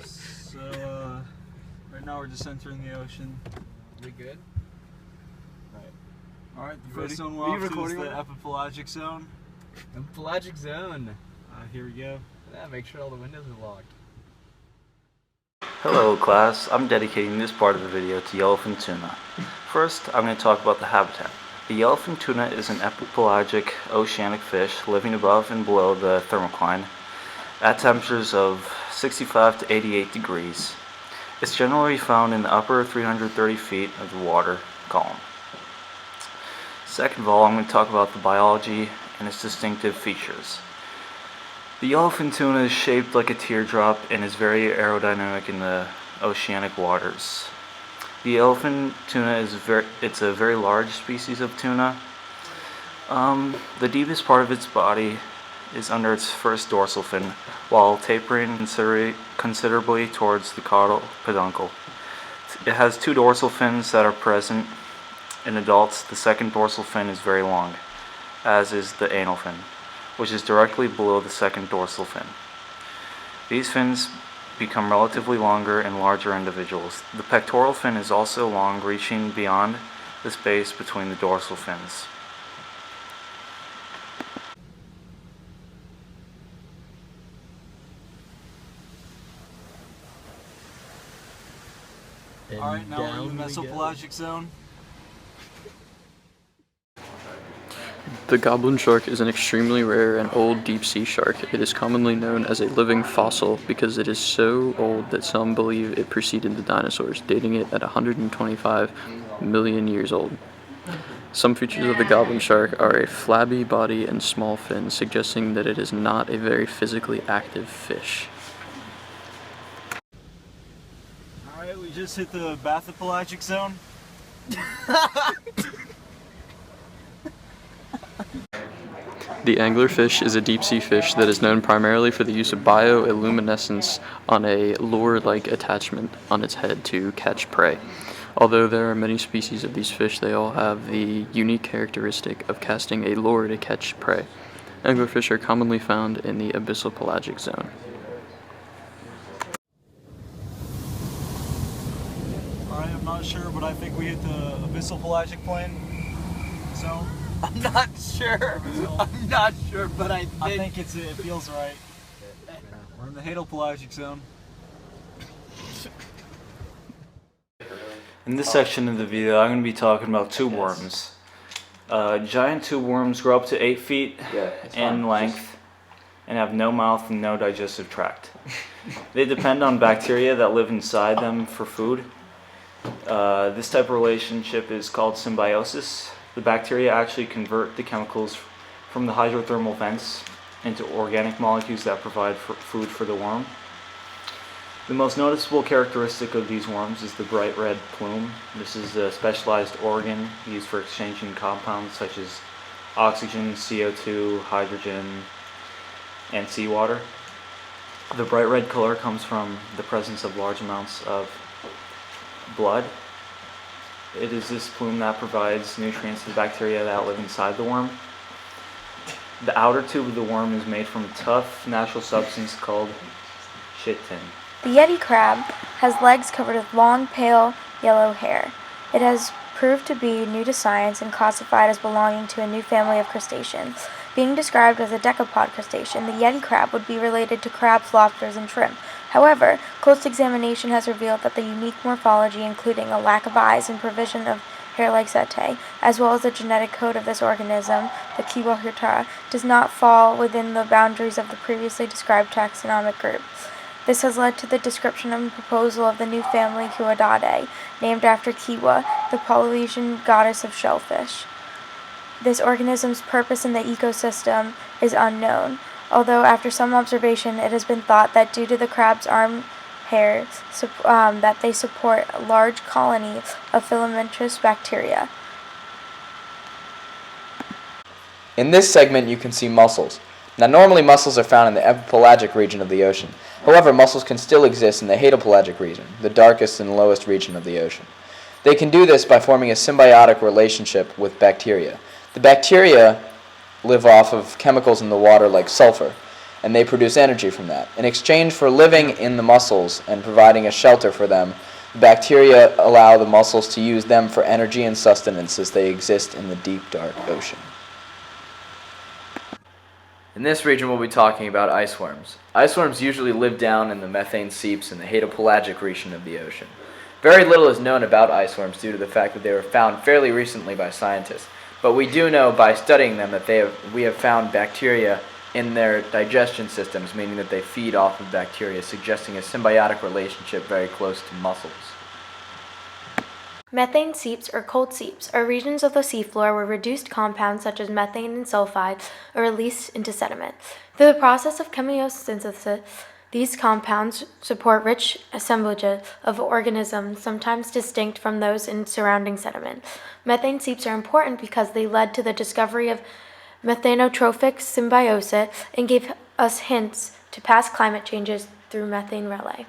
So, right now we're just entering the ocean. We good? Right. Alright, the first zone we're off to is the epipelagic zone. Pelagic zone. Here we go. Yeah, make sure all the windows are locked. Hello class, I'm dedicating this part of the video to yellowfin tuna. First, I'm going to talk about the habitat. The yellowfin tuna is an epipelagic oceanic fish living above and below the thermocline at temperatures of 65 to 88 degrees. It's generally found in the upper 330 feet of the water column. Second of all, I'm going to talk about the biology and its distinctive features. The yellowfin tuna is shaped like a teardrop and is very aerodynamic in the oceanic waters. The yellowfin tuna is a very large species of tuna. The deepest part of its body is under its first dorsal fin, while tapering considerably towards the caudal peduncle. It has two dorsal fins that are present in adults. The second dorsal fin is very long, as is the anal fin, which is directly below the second dorsal fin. These fins become relatively longer in larger individuals. The pectoral fin is also long, reaching beyond the space between the dorsal fins. Alright, now we're in the mesopelagic zone. The goblin shark is an extremely rare and old deep-sea shark. It is commonly known as a living fossil because it is so old that some believe it preceded the dinosaurs, dating it at 125 million years old. Some features of the goblin shark are a flabby body and small fins, suggesting that it is not a very physically active fish. Alright, we just hit the bathypelagic zone. The anglerfish is a deep-sea fish that is known primarily for the use of bioluminescence on a lure-like attachment on its head to catch prey. Although there are many species of these fish, they all have the unique characteristic of casting a lure to catch prey. Anglerfish are commonly found in the abyssal pelagic zone. Alright, I'm not sure, but I think we hit the abyssal pelagic plain zone. I'm not sure. I'm not sure, but I think it feels right. We're in the hadopelagic zone. In this section of the video, I'm going to be talking about tube worms. Giant tube worms grow up to 8 feet in length and have no mouth and no digestive tract. They depend on bacteria that live inside them for food. This type of relationship is called symbiosis. The bacteria actually convert the chemicals from the hydrothermal vents into organic molecules that provide food for the worm. The most noticeable characteristic of these worms is the bright red plume. This is a specialized organ used for exchanging compounds such as oxygen, CO2, hydrogen, and seawater. The bright red color comes from the presence of large amounts of blood. It is this plume that provides nutrients to the bacteria that live inside the worm. The outer tube of the worm is made from a tough natural substance called chitin. The Yeti crab has legs covered with long, pale yellow hair. It has proved to be new to science and classified as belonging to a new family of crustaceans. Being described as a decapod crustacean, the Yeti crab would be related to crabs, lobsters, and shrimp. However, close examination has revealed that the unique morphology, including a lack of eyes and provision of hair-like setae, as well as the genetic code of this organism, the Kiwa hirtara, does not fall within the boundaries of the previously described taxonomic group. This has led to the description and proposal of the new family Kiwadade, named after Kiwa, the Polynesian goddess of shellfish. This organism's purpose in the ecosystem is unknown, although after some observation it has been thought that due to the crab's arm hairs that they support a large colony of filamentous bacteria. In this segment you can see mussels. Now normally mussels are found in the epipelagic region of the ocean. However, mussels can still exist in the hadopelagic region, the darkest and lowest region of the ocean. They can do this by forming a symbiotic relationship with bacteria. The bacteria live off of chemicals in the water like sulfur. and they produce energy from that. In exchange for living in the mussels and providing a shelter for them, the bacteria allow the mussels to use them for energy and sustenance as they exist in the deep, dark ocean. In this region, we'll be talking about ice worms. Ice worms usually live down in the methane seeps in the hadopelagic region of the ocean. Very little is known about ice worms due to the fact that they were found fairly recently by scientists, but we do know by studying them that we have found bacteria in their digestion systems, meaning that they feed off of bacteria, suggesting a symbiotic relationship very close to mussels. Methane seeps or cold seeps are regions of the seafloor where reduced compounds such as methane and sulfide are released into sediment. Through the process of chemiosynthesis, these compounds support rich assemblages of organisms, sometimes distinct from those in surrounding sediment. Methane seeps are important because they led to the discovery of methanotrophic symbiosis and gave us hints to past climate changes through methane relay.